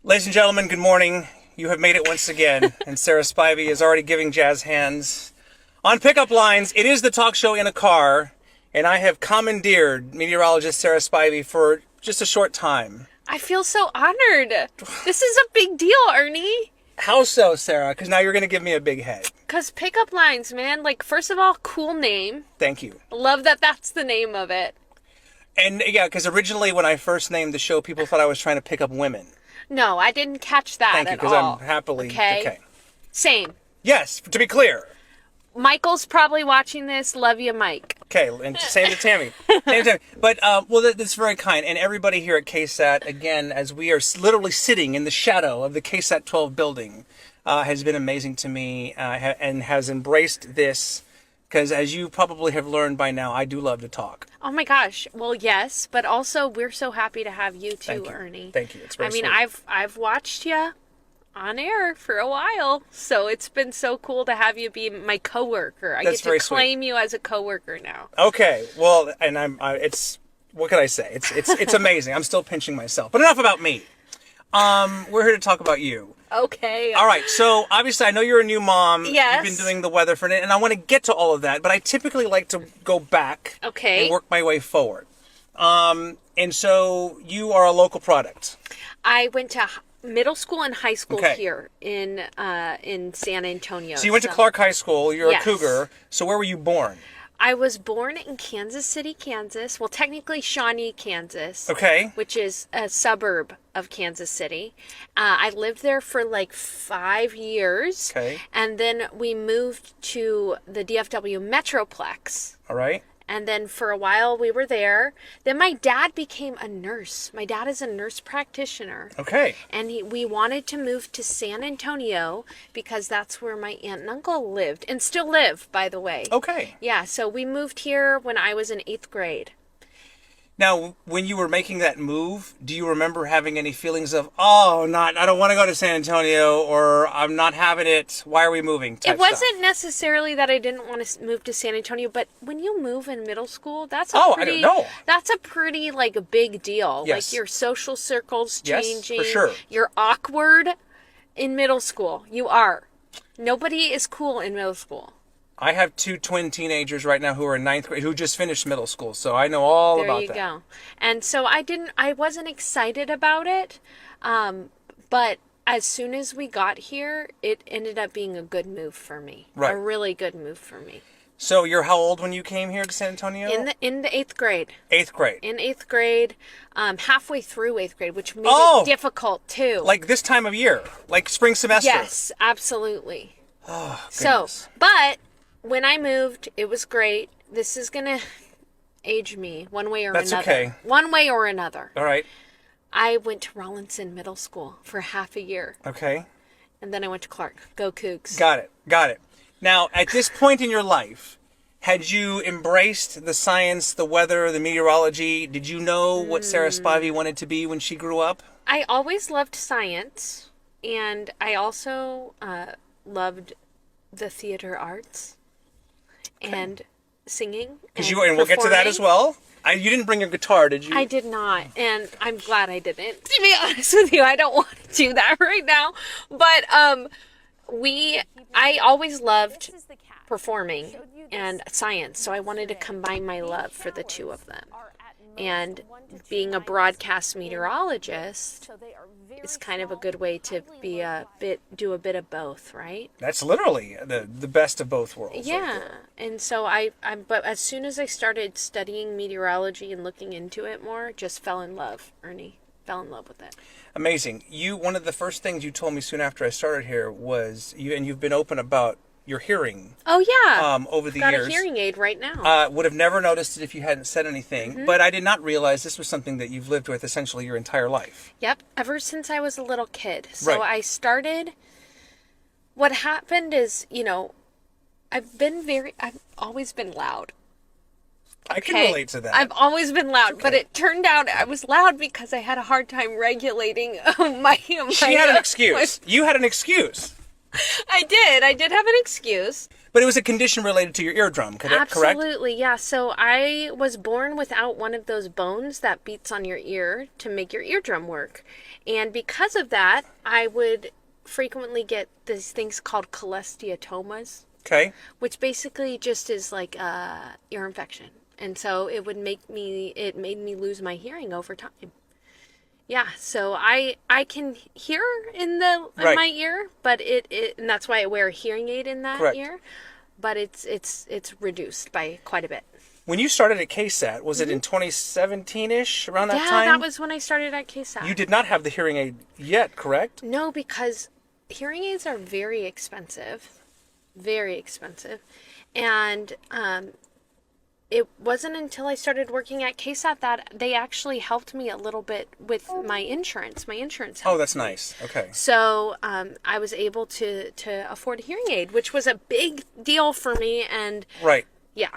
Ladies and gentlemen, good morning. You have made it once again, and Sarah Spivey is already giving jazz hands. On Pickup Lines, it is the talk show in a car, and I have commandeered meteorologist Sarah Spivey for just a short time. I feel so honored. This is a big deal, Ernie. How so, Sarah? Because now you're going to give me a big head. Because Pickup Lines, man, like, first of all, cool name. Thank you. Love that that's the name of it. And yeah, because originally when I first named the show, people thought I was trying to pick up women. No, I didn't catch that Thank you, at because all. I'm happily... Okay. Same. Yes, to be clear. Michael's probably watching this. Love you, Mike. Okay, and same to Tammy. Same to Tammy. But, that's very kind. And everybody here at KSAT, again, as we are literally sitting in the shadow of the KSAT 12 building, has been amazing to me and has embraced this. Because as you probably have learned by now, I do love to talk. Oh my gosh. Well, yes, but also we're so happy to have you too, Thank you. Ernie. Thank you. It's very sweet. I've watched you on air for a while, so it's been so cool to have you be my coworker. I That's get to claim you as a coworker now. Okay. Well, and it's what can I say? It's amazing. I'm still pinching myself. But enough about me. We're here to talk about you. Okay. All right. So obviously, I know you're a new mom. Yes. You've been doing the weather for it, and I want to get to all of that. But I typically like to go back. Okay. And work my way forward. And so you are a local product. I went to middle school and high school Okay. here in San Antonio. So you went to Clark High School. You're Yes. a cougar. So where were you born? I was born in Kansas City, Kansas. Well, technically Shawnee, Kansas. Okay. Which is a suburb of Kansas City. I lived there for like 5 years. Okay. And then we moved to the DFW Metroplex. All right. And then for a while we were there. Then my dad became a nurse. My dad is a nurse practitioner. Okay. And we wanted to move to San Antonio because that's where my aunt and uncle lived. And still live, by the way. Okay. Yeah, so we moved here when I was in 8th grade. Now, when you were making that move, do you remember having any feelings of, I don't want to go to San Antonio, or I'm not having it, why are we moving? Type It wasn't stuff? necessarily that I didn't want to move to San Antonio, but when you move in middle school, that's I don't know. That's a pretty like a big deal. Yes. Like your social circles Yes, changing. for sure. You're awkward in middle school. You are. Nobody is cool in middle school. I have 2 twin teenagers right now who are in 9th grade, who just finished middle school, so I know all about that. There you go. And so I wasn't excited about it, but as soon as we got here, it ended up being a good move for me. Right. A really good move for me. So you're how old when you came here to San Antonio? In the 8th grade. 8th grade. In 8th grade, halfway through 8th grade, which made it difficult too. Like this time of year, like spring semester. Yes, absolutely. Oh, So, goodness. but when I moved, it was great. This is gonna age me one way or That's another. okay. One way or another. All right. I went to Rawlinson Middle School for half a year, Okay. and then I went to Clark. Go Cougs. Got it. Now, at this point in your life, had you embraced the science, the weather, the meteorology? Did you know what Sarah Spivey wanted to be when she grew up? I always loved science, and I also loved the theater arts and singing. And we'll get to that as well. You didn't bring your guitar, did you? I did not, and I'm glad I didn't. To be honest with you, I don't want to do that right now. But I always loved performing and science, so I wanted to combine my love for the two of them. And being a broadcast meteorologist is kind of a good way to do a bit of both, right? That's literally the best of both worlds. Yeah, right there. and so but as soon as I started studying meteorology and looking into it more, just fell in love, Ernie. Fell in love with it. Amazing. One of the first things you told me soon after I started here was you've been open about your hearing. Oh yeah. Over the Got years. a hearing aid right now. Would have never noticed it if you hadn't said anything, but I did not realize this was something that you've lived with essentially your entire life. Yep, ever since I was a little kid. So Right. I started. What happened is, I've always been loud. I can Okay? relate to that. I've always been loud, but it turned out I was loud because I had a hard time regulating my. She had an excuse. You had an excuse. I did have an excuse. But it was a condition related to your eardrum, correct? Absolutely, yeah. So I was born without one of those bones that beats on your ear to make your eardrum work. And because of that, I would frequently get these things called cholesteatomas. Okay. Which basically just is like ear infection. And so it made me lose my hearing over time. Yeah, so I can hear in my ear, but and that's why I wear a hearing aid in that ear, but it's reduced by quite a bit. When you started at KSAT, was it in 2017-ish, around that time? Yeah, that was when I started at KSAT. You did not have the hearing aid yet, correct? No, because hearing aids are very expensive, and it wasn't until I started working at KSAT that they actually helped me a little bit with my insurance. My insurance helped. Oh, that's nice. Okay. So I was able to afford a hearing aid, which was a big deal for me. And right. Yeah.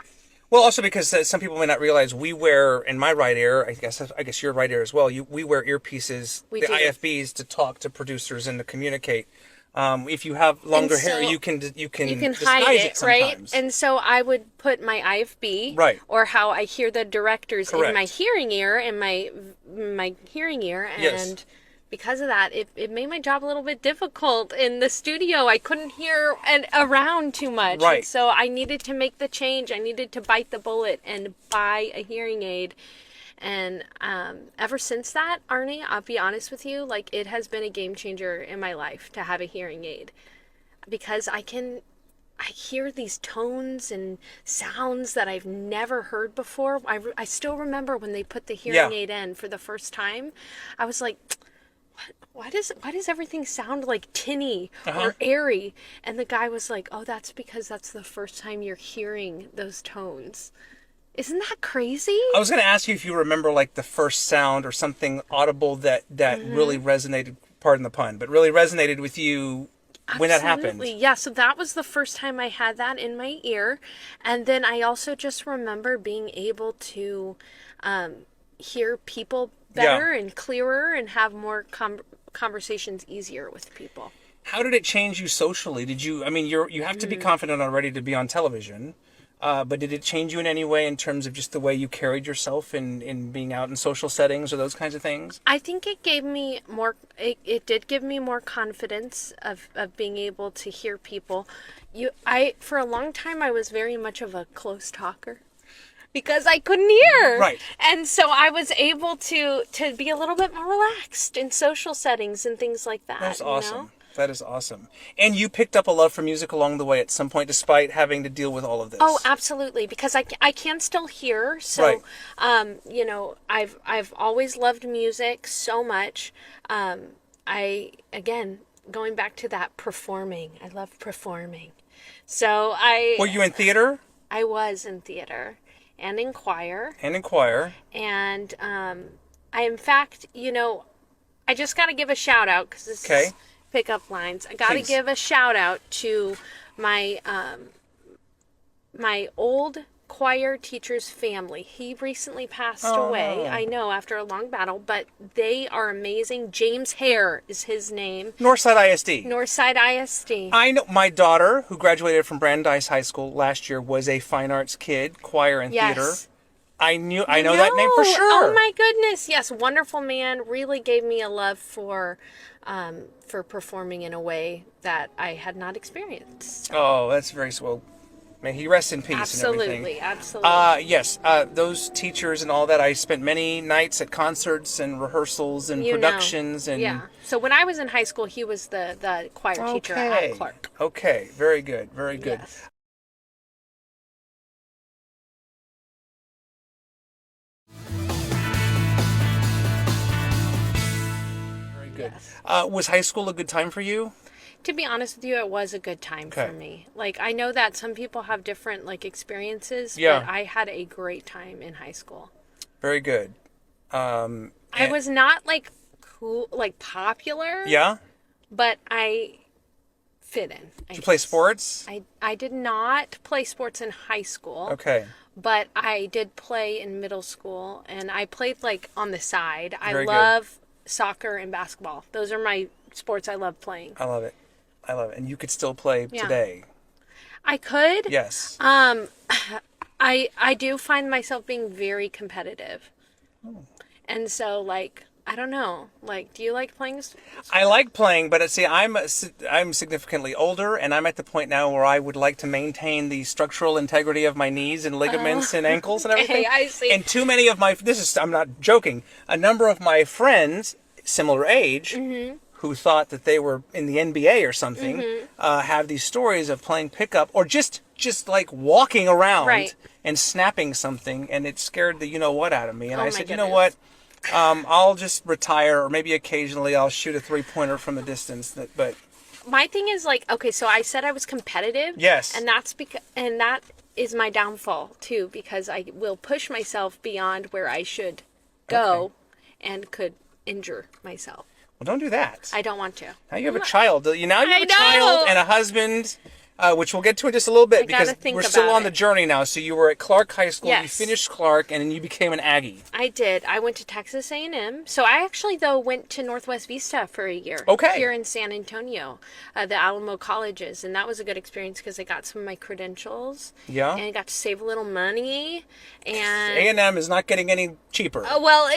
Well, also because some people may not realize we wear, in my right ear, I guess your right ear as well, we wear earpieces, the IFBs, to talk to producers and to communicate. If you have longer hair, you can hide it, right? And so I would put my IFB, right, or how I hear the directors in my hearing ear, and my hearing ear, and because of that, it made my job a little bit difficult in the studio. I couldn't hear around too much, right? And so I needed to make the change. I needed to bite the bullet and buy a hearing aid. And ever since that, Arnie, I'll be honest with you, like, it has been a game changer in my life to have a hearing aid, because I hear these tones and sounds that I've never heard before. I still remember when they put the hearing aid in for the first time. I was like, why does everything sound like tinny or airy? And the guy was like, oh, that's because that's the first time you're hearing those tones. Isn't that crazy? I was going to ask you if you remember, like, the first sound or something audible that really resonated, pardon the pun, but really resonated with you when that happened. Absolutely, yeah. So that was the first time I had that in my ear. And then I also just remember being able to hear people better and clearer and have more conversations easier with people. How did it change you socially? Did you, I mean, you have to be confident already to be on television. But did it change you in any way in terms of just the way you carried yourself in being out in social settings or those kinds of things? I think it gave me more, it did give me more confidence of being able to hear people. For a long time, I was very much of a close talker because I couldn't hear. Right. And so I was able to be a little bit more relaxed in social settings and things like that. That's awesome. You know? That is awesome. And you picked up a love for music along the way at some point, despite having to deal with all of this. Oh, absolutely. Because I can still hear. So, you know, I've always loved music so much. Again, going back to that performing, I love performing. So were you in theater? I was in theater and in choir. And in fact, you know, I just got to give a shout out because this is pickup lines. I got to give a shout out to my my old choir teacher's family. He recently passed away. I know, after a long battle, but they are amazing. James Hare is his name. Northside ISD. Northside ISD. I know my daughter, who graduated from Brandeis High School last year, was a fine arts kid, choir and theater. I know that name for sure. Oh my goodness, yes, wonderful man. Really gave me a love for performing in a way that I had not experienced. Oh, that's very swell. May he rest in peace. Absolutely, and everything. absolutely. Yes, those teachers and all that. I spent many nights at concerts and rehearsals and productions. And yeah. So when I was in high school, he was the choir teacher at Clark. Okay, very good, very good. Yes. Good. Was high school a good time for you? To be honest with you, it was a good time for me. Like, I know that some people have different, like, experiences, but I had a great time in high school. Very good. I was not, like, cool, like, popular. Yeah? But I fit in. Did you play sports? I did not play sports in high school. Okay. But I did play in middle school, and I played, like, on the side. Very I love soccer and basketball. Those are my sports I love playing. I love it. And you could still play today. I could. Yes. I do find myself being very competitive. Oh. And so, like, I don't know. Like, do you like playing sports? I like playing, but see, I'm significantly older, and I'm at the point now where I would like to maintain the structural integrity of my knees and ligaments and ankles and everything. I see. And too many of my, I'm not joking, a number of my friends, similar age, who thought that they were in the NBA or something, have these stories of playing pickup or just like walking around and snapping something, and it scared the you-know-what out of me. And I said, you know what? I'll just retire, or maybe occasionally I'll shoot a three-pointer from a distance. But my thing is, like, okay, so I said I was competitive. Yes. And that is my downfall too, because I will push myself beyond where I should go and could injure myself. Well, don't do that. I don't want to. Now you have a child. Now you have I a child know. and a husband, which we'll get to in just a little bit because we're still on the journey now. So you were at Clark High School. Yes. You finished Clark, and then you became an Aggie. I did. I went to Texas A&M. So I actually, though, went to Northwest Vista for a year. Okay. Here in San Antonio, the Alamo colleges. And that was a good experience because I got some of my credentials. Yeah. And I got to save a little money. And A&M is not getting any cheaper. well,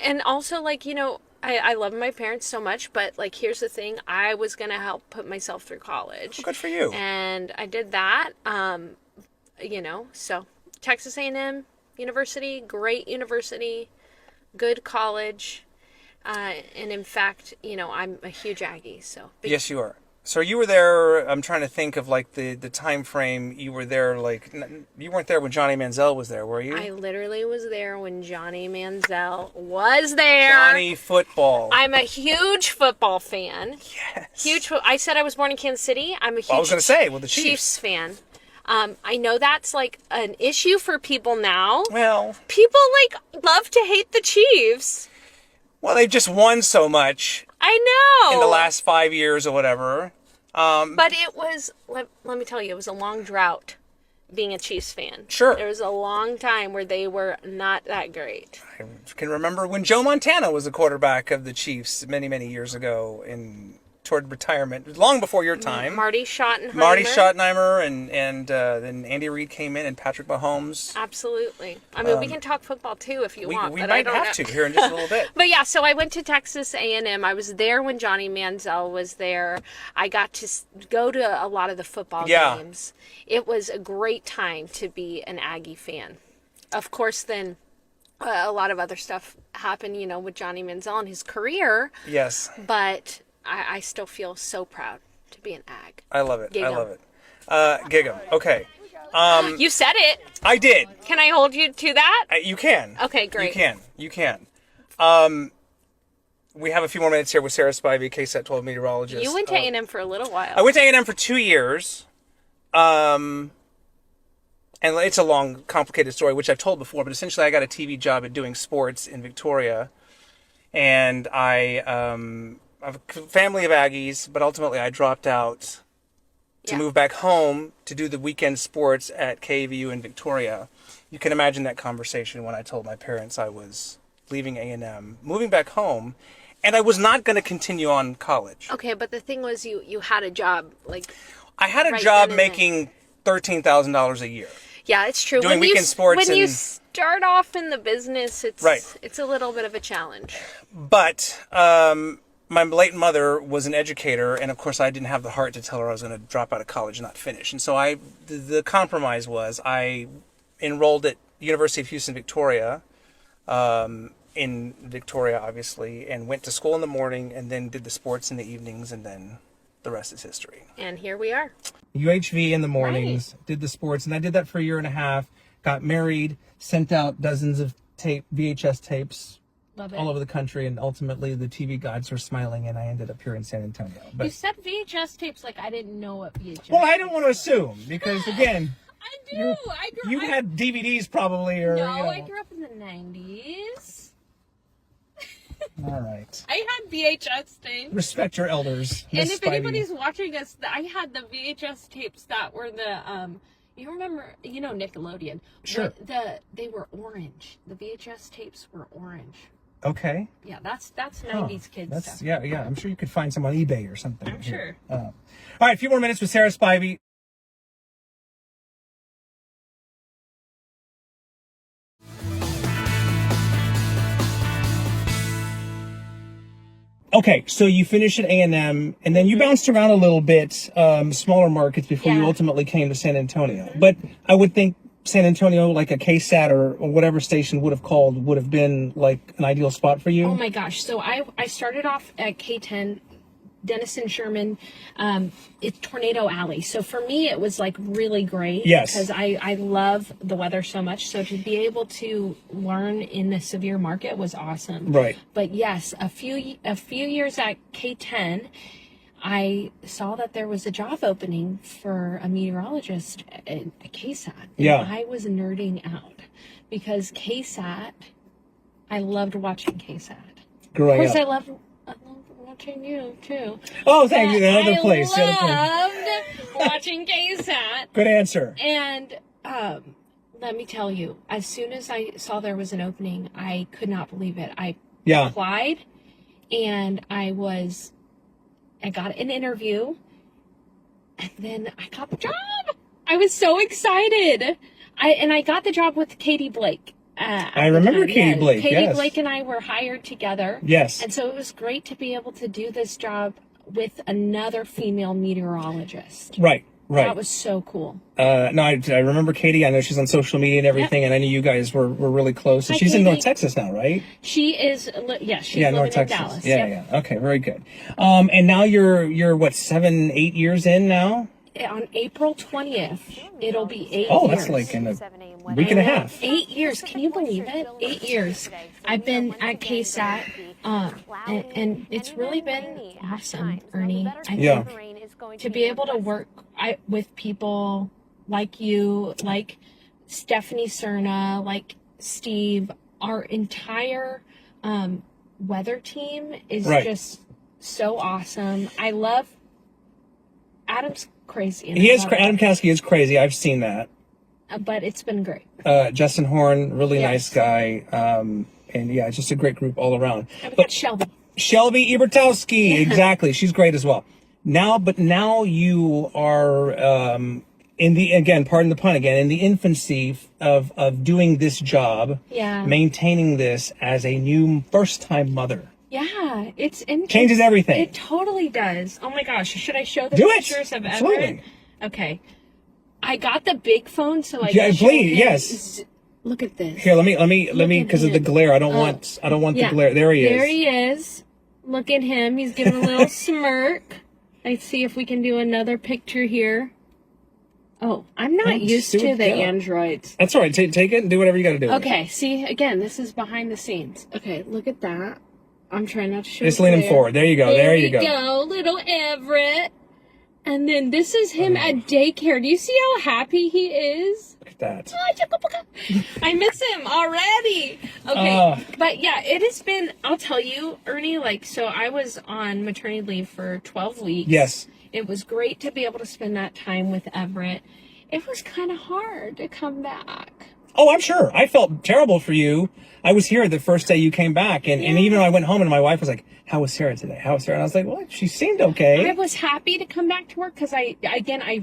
and also, like, you know, I love my parents so much, but, like, here's the thing. I was going to help put myself through college. Well, good for you. And I did that, you know, so Texas A&M University, great university, good college. And in fact, you know, I'm a huge Aggie, so. Yes, you are. So you were there, I'm trying to think of, like, the time frame. You were there, like, you weren't there when Johnny Manziel was there, were you? I literally was there when Johnny Manziel was there. Johnny football. I'm a huge football fan. Yes. I said I was born in Kansas City. I'm a huge I was going to say, well, the Chiefs fan. I know that's, like, an issue for people now. Well. People, like, love to hate the Chiefs. Well, they've just won so much. I know. In the last 5 years or whatever. But it was, let me tell you, it was a long drought being a Chiefs fan. Sure. There was a long time where they were not that great. I can remember when Joe Montana was the quarterback of the Chiefs many, many years ago toward retirement, long before your time. Marty Schottenheimer, and then Andy Reid came in and Patrick Mahomes. Absolutely. I mean, we can talk football too if you want. We but might I don't have to here in just a little bit. But yeah, so I went to Texas A&M. I was there when Johnny Manziel was there. I got to go to a lot of the football games. It was a great time to be an Aggie fan. Of course, then a lot of other stuff happened, you know, with Johnny Manziel and his career. Yes. But I still feel so proud to be an Ag. I love it. Gig 'em. I love it. Gig 'em. Okay. You said it. I did. Can I hold you to that? You can. Okay, great. You can. We have a few more minutes here with Sarah Spivey, KSAT 12 meteorologist. You went to A&M for a little while. I went to A&M for 2 years. And it's a long, complicated story, which I've told before, but essentially I got a TV job at doing sports in Victoria. And I have a family of Aggies, but ultimately I dropped out to move back home to do the weekend sports at KVU in Victoria. You can imagine that conversation when I told my parents I was leaving A&M, moving back home, and I was not going to continue on college. Okay, but the thing was you had a job, like... I had a job making $13,000 a year. Yeah, it's true. Doing weekend sports. When you start off in the business, it's a little bit of a challenge. But my late mother was an educator, and of course I didn't have the heart to tell her I was going to drop out of college and not finish. And so the compromise was I enrolled at University of Houston, Victoria, in Victoria, obviously, and went to school in the morning and then did the sports in the evenings, and then the rest is history. And here we are. UHV in the mornings, did the sports, and I did that for a year and a half, got married, sent out dozens of VHS tapes all over the country, and ultimately the TV gods were smiling, and I ended up here in San Antonio. But you said VHS tapes like I didn't know what VHS Well, I don't want to assume, because again... I do. You had DVDs probably, or... No, I grew up in the 90s. All right. I had VHS tapes. Respect your elders. And if anybody's watching us, I had the VHS tapes that were the... you remember, you know, Nickelodeon. Sure. They were orange. The VHS tapes were orange. Okay. Yeah, that's 90s kids stuff. Yeah. I'm sure you could find some on eBay or something. I'm sure. All right, a few more minutes with Sarah Spivey. Okay, so you finished at A&M, and then you bounced around a little bit, smaller markets before you ultimately came to San Antonio. But I would think San Antonio, like a KSAT or whatever station would have been like an ideal spot for you. Oh my gosh! So I started off at K10. Denison Sherman, it's Tornado Alley. So for me, it was like really great. Yes. Because I love the weather so much. So to be able to learn in the severe market was awesome. Right. But yes, a few years at K10, I saw that there was a job opening for a meteorologist at KSAT. And I was nerding out because KSAT, I loved watching KSAT. Growing of course, up. I loved watching you too. Oh, thank you. Another place. I loved watching KSAT. Good answer. And let me tell you, as soon as I saw there was an opening, I could not believe it. I applied, and I got an interview, and then I got the job. I was so excited. I got the job with Katie Blake. I remember Katie Blake. Katie Blake and I were hired together. Yes. And so it was great to be able to do this job with another female meteorologist. Right. That was so cool. No, I remember Katie. I know she's on social media and everything, and I knew you guys were really close. And she's in North Texas now, right? She is. She's living North in Texas. Dallas. Yeah. Okay, very good. And now you're what, 8 years in now? On April 20th, it'll be 8 years. Oh, that's like in a week and a half. 8 years. Can you believe it? 8 years. I've been at KSAT, and it's really been awesome, Ernie. I think to be able to work with people like you, like Stephanie Cerna, like Steve, our entire weather team is just so awesome. I love Adam's crazy. Adam Caskey is crazy. I've seen that. But it's been great. Justin Horn, really nice guy. And yeah, just a great group all around. And we got Shelby. Shelby Ebertowski, exactly. She's great as well. Now you are pardon the pun again, in the infancy of doing this job, maintaining this as a new first-time mother. Yeah, changes everything. It totally does. Oh my gosh, should I show the pictures of Everett? Absolutely. Okay, I got the big phone, so I please, yes. Look at this. Here, let me, because of the glare. I don't want the glare. There he is. There he is. Look at him. He's giving a little smirk. Let's see if we can do another picture here. Oh, I'm not used to the Androids. That's all right. Take it and do whatever you got to do. Okay, see, again, this is behind the scenes. Okay, look at that. I'm trying not to show Just lean him forward. There you go. There you go. Little Everett. And then this is him at daycare. Do you see how happy he is? Look at that. I miss him already. Okay. But yeah, it has been, I'll tell you, Ernie, so I was on maternity leave for 12 weeks. Yes. It was great to be able to spend that time with Everett. It was kind of hard to come back. Oh, I'm sure. I felt terrible for you. I was here the first day you came back, and even when I went home and my wife was like, how was Sarah today? How was Sarah? And I was like, well, she seemed okay. I was happy to come back to work because I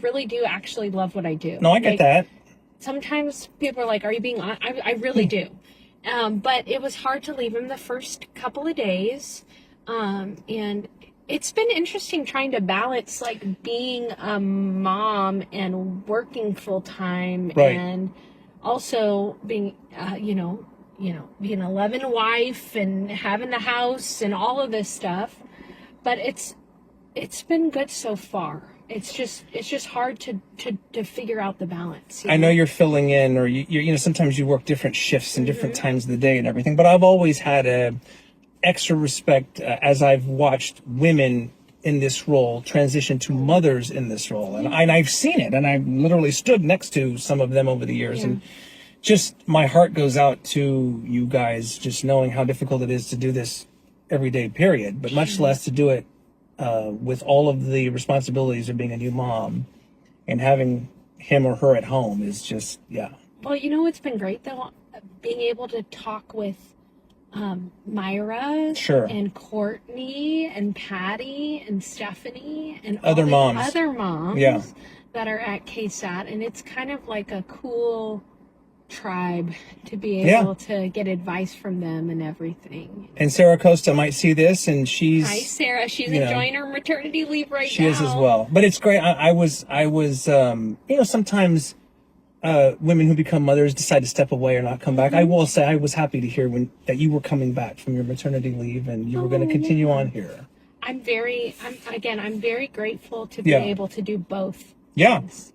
really do actually love what I do. No, I get that. Sometimes people are like, are you being honest? I really do. But it was hard to leave him the first couple of days. And it's been interesting trying to balance being a mom and working full time and also being, being an 11 wife and having the house and all of this stuff. But it's been good so far. It's just hard to figure out the balance. I know you're filling in, or you sometimes you work different shifts and different times of the day and everything. But I've always had a extra respect as I've watched women in this role transition to mothers in this role, and I've seen it, and I've literally stood next to some of them over the years, and just my heart goes out to you guys, just knowing how difficult it is to do this every day, period, but much less to do it with all of the responsibilities of being a new mom and having him or her at home is just, Well, it's been great though, being able to talk with Myra and Courtney and Patty and Stephanie and other moms that are at KSAT, and it's kind of like a cool tribe to be able to get advice from them and everything. And Sarah Costa might see this, and she's... Hi, Sarah. She's enjoying her maternity leave right now. She is as well. But it's great. I was sometimes women who become mothers decide to step away or not come back. I will say I was happy to hear that you were coming back from your maternity leave and you were going to continue on here. I'm very grateful to be able to do both. Yeah. Things,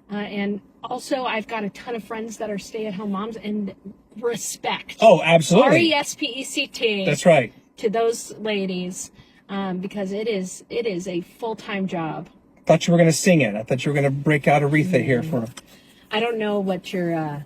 and also I've got a ton of friends that are stay-at-home moms, and respect. Oh, absolutely. RESPECT. That's right. To those ladies, because it is a full-time job. Thought you were going to sing it. I thought you were going to break out Aretha here for... I don't know what your...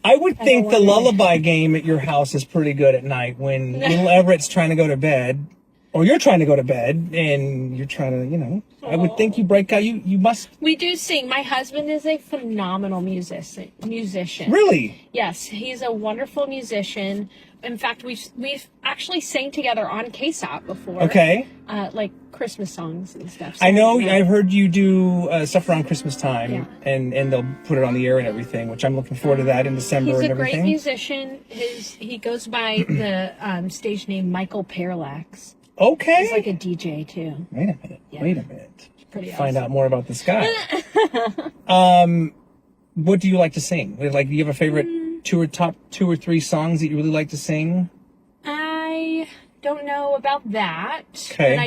I would think the lullaby game at your house is pretty good at night when little Everett's trying to go to bed, or you're trying to go to bed, and you're trying to, I would think you break out. You must... We do sing. My husband is a phenomenal musician. Really? Yes, he's a wonderful musician. In fact, we've actually sang together on KSAT before. Okay. Like Christmas songs and stuff. So I know. I've heard you do stuff around Christmas time, and they'll put it on the air and everything, which I'm looking forward to that in December and everything. He's a great musician. He goes by the stage name Michael Parallax. Okay. He's like a DJ too. Wait a minute. Yeah. Wait a minute. Pretty awesome. Find out more about this guy. What do you like to sing? Like, do you have a favorite top 2 or 3 songs that you really like to sing? I don't know about that. Okay. But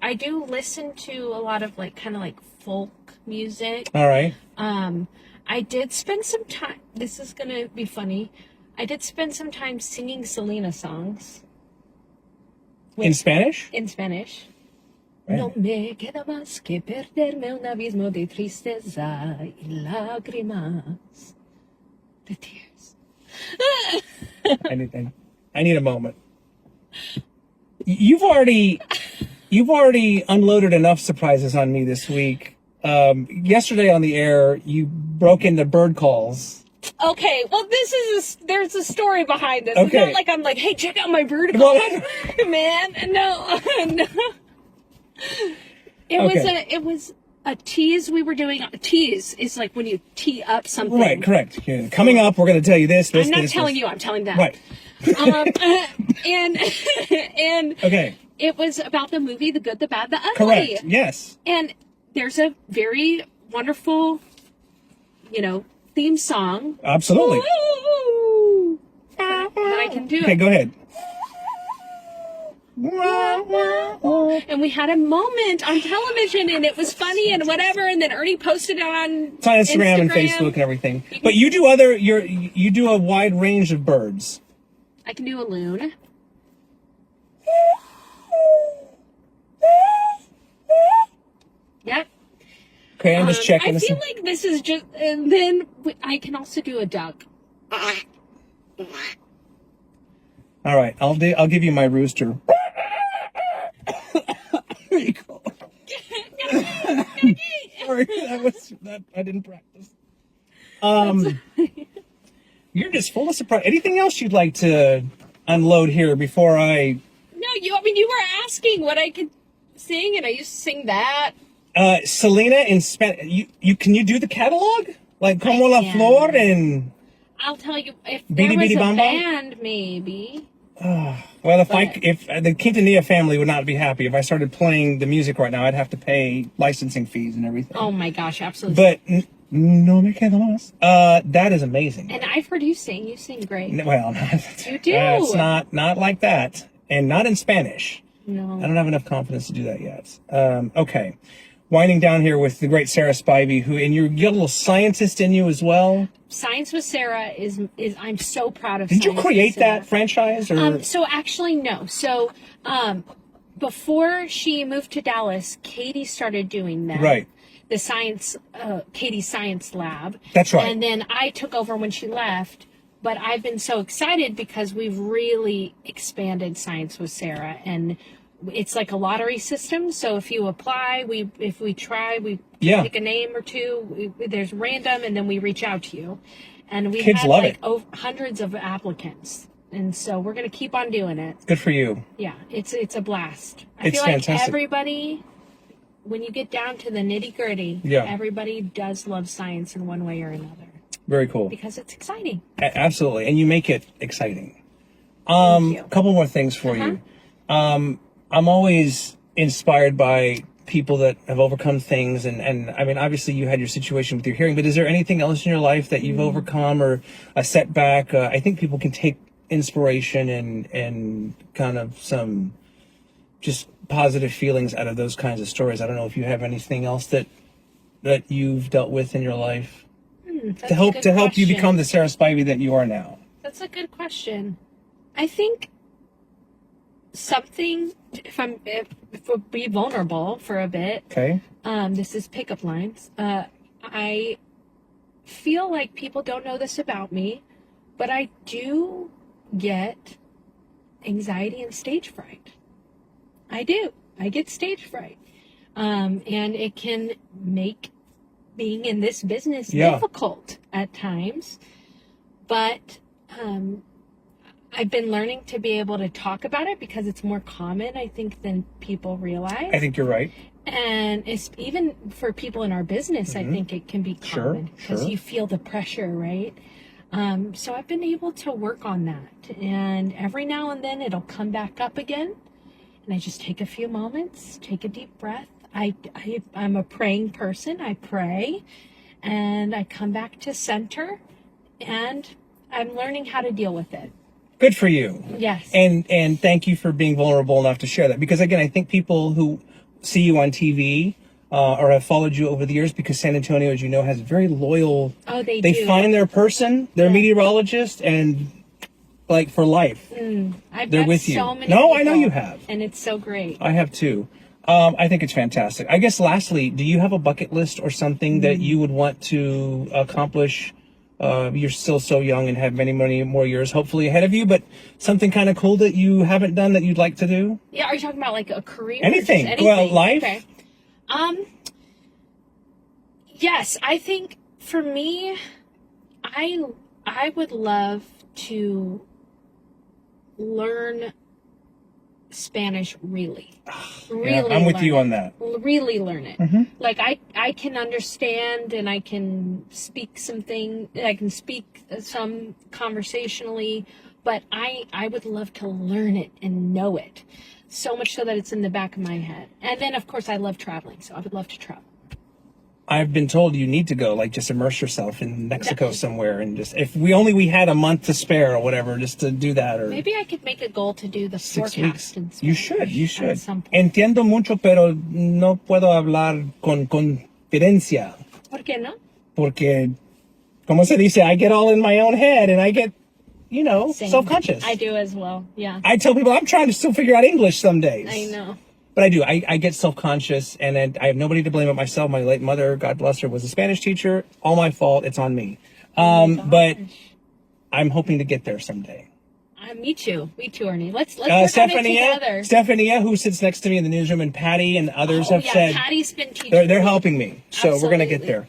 I do listen to a lot of kind of folk music. All right. I did spend some time, this is going to be funny. I did spend some time singing Selena songs. In Spanish? In Spanish. Right. No me queda más que perderme un abismo de tristeza y lágrimas de tears. I need a moment. You've already unloaded enough surprises on me this week. Yesterday on the air, you broke into bird calls. Okay, well, there's a story behind this. Okay. It's not like I'm like, hey, check out my bird call, man. No. It was a tease we were doing. A tease is like when you tee up something. Right, correct. Yeah. Coming up, we're going to tell you this. I'm not telling you. I'm telling them. Right. And okay. It was about the movie The Good, the Bad, the Ugly. Correct. Yes. And there's a very wonderful, theme song. Absolutely. Woo! That I can do. Okay, go ahead. And we had a moment on television, and it was funny and whatever. And then Ernie posted it on it's on Instagram and Facebook and everything. But you do a wide range of birds. I can do a loon. Yep. Okay, I'm just checking. I feel like this is just, and then I can also do a duck. All right, I'll give you my rooster. There you go. Sorry, I didn't practice. You're just full of surprise. Anything else you'd like to unload here before I? No, you were asking what I could sing, and I used to sing that. Selena in Spanish. Can you do the catalog? Like Como la Flor and... I'll tell you, if there was a band, maybe. Well, if the Quintanilla family would not be happy if I started playing the music right now, I'd have to pay licensing fees and everything. Oh my gosh, absolutely. But no me queda más. That is amazing. And I've heard you sing. You sing great. Well, you do. It's not like that, and not in Spanish. No, I don't have enough confidence to do that yet. Okay. Winding down here with the great Sarah Spivey, and you get a little scientist in you as well. Science with Sarah is I'm so proud of. Did you create that franchise? Or? So actually, no. So before she moved to Dallas, Katie started doing that. Right. The science, Katie's Science Lab. That's right. And then I took over when she left. But I've been so excited because we've really expanded Science with Sarah, and it's like a lottery system. So if you apply, if we try, we pick a name or two. There's random, and then we reach out to you. And we Kids had love it. Hundreds of applicants, and so we're gonna keep on doing it. Good for you. Yeah, it's a blast. I It's feel like fantastic. everybody, when you get down to the nitty gritty, everybody does love science in one way or another. Very cool. Because it's exciting. Absolutely. And you make it exciting. Thank you. A couple more things for you. I'm always inspired by people that have overcome things. And I mean, obviously you had your situation with your hearing, but is there anything else in your life that you've overcome or a setback? I think people can take inspiration and kind of some just positive feelings out of those kinds of stories. I don't know if you have anything else that you've dealt with in your life to help you become the Sarah Spivey that you are now. That's a good question. I think something, if we'll be vulnerable for a bit. Okay. This is pickup lines. I feel like people don't know this about me, but I do get anxiety and stage fright. I do. I get stage fright. And it can make being in this business difficult at times. But I've been learning to be able to talk about it because it's more common, I think, than people realize. I think you're right. And it's even for people in our business, I think it can be common because you feel the pressure, right? So I've been able to work on that. And every now and then it'll come back up again. And I just take a few moments, take a deep breath. I'm a praying person. I pray and I come back to center and I'm learning how to deal with it. Good for you. Yes. And thank you for being vulnerable enough to share that. Because again, I think people who see you on TV or have followed you over the years, because San Antonio, as you know, has very loyal. Oh, they do. They find their person, their meteorologist, and like for life, they're with you. So many people, I know you have, and it's so great. I have too. I think it's fantastic. I guess lastly, do you have a bucket list or something that you would want to accomplish? You're still so young and have many, many more years hopefully ahead of you, but something kind of cool that you haven't done that you'd like to do? Yeah, are you talking about like a career? Anything. Anything? Well, life? Okay. Yes, I think for me, I would love to learn Spanish really I'm with you on that. Really learn it. Like I can understand and I can speak something, I can speak some conversationally, but I would love to learn it and know it so much so that it's in the back of my head. And then of course I love traveling, so I would love to travel. I've been told you need to go, like, just immerse yourself in Mexico somewhere, and just if we had a month to spare or whatever, just to do that. Or maybe I could make a goal to do the 6 forecast. weeks. You should. At some point. Entiendo mucho, pero no puedo hablar con confidencia. ¿Por qué no? Porque, como se dice, I get all in my own head, and I get, Same. self-conscious. I do as well. Yeah. I tell people I'm trying to still figure out English some days. I know. But I do. I get self-conscious, and I have nobody to blame but myself. My late mother, God bless her, was a Spanish teacher. All my fault. It's on me. But I'm hoping to get there someday. Me too, Ernie. Let's work on it together. Stephania, who sits next to me in the newsroom, and Patty and others have said Patty's been teaching. They're helping me. So we're going to get there.